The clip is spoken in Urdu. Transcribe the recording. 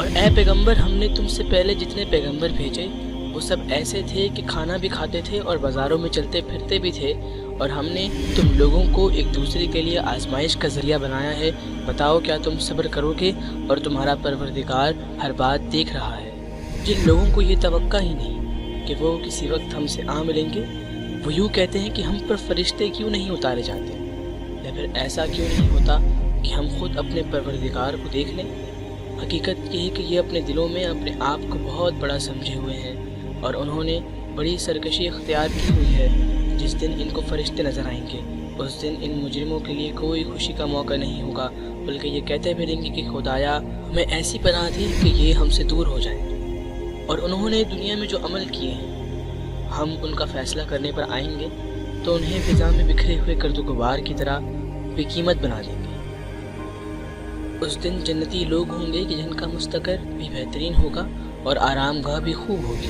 اور اے پیغمبر، ہم نے تم سے پہلے جتنے پیغمبر بھیجے وہ سب ایسے تھے کہ کھانا بھی کھاتے تھے اور بازاروں میں چلتے پھرتے بھی تھے، اور ہم نے تم لوگوں کو ایک دوسرے کے لیے آزمائش کا ذریعہ بنایا ہے۔ بتاؤ کیا تم صبر کرو گے؟ اور تمہارا پروردگار ہر بات دیکھ رہا ہے۔ جن لوگوں کو یہ توقع ہی نہیں کہ وہ کسی وقت ہم سے آ ملیں گے، وہ یوں کہتے ہیں کہ ہم پر فرشتے کیوں نہیں اتارے جاتے، یا پھر ایسا کیوں نہیں ہوتا کہ ہم خود اپنے پروردگار کو دیکھ لیں۔ حقیقت یہ ہے کہ یہ اپنے دلوں میں اپنے آپ کو بہت بڑا سمجھے ہوئے ہیں، اور انہوں نے بڑی سرکشی اختیار کی ہوئی ہے۔ جس دن ان کو فرشتے نظر آئیں گے، اس دن ان مجرموں کے لیے کوئی خوشی کا موقع نہیں ہوگا، بلکہ یہ کہتے پھریں گے کہ خدایا ہمیں ایسی پناہ دی کہ یہ ہم سے دور ہو جائیں۔ اور انہوں نے دنیا میں جو عمل کیے ہیں، ہم ان کا فیصلہ کرنے پر آئیں گے تو انہیں فضا میں بکھرے ہوئے گرد و غبار کی طرح بے قیمت بنا دیں گے۔ اس دن جنتی لوگ ہوں گے کہ جن کا مستقر بھی بہترین ہوگا اور آرام گاہ بھی خوب ہوگی۔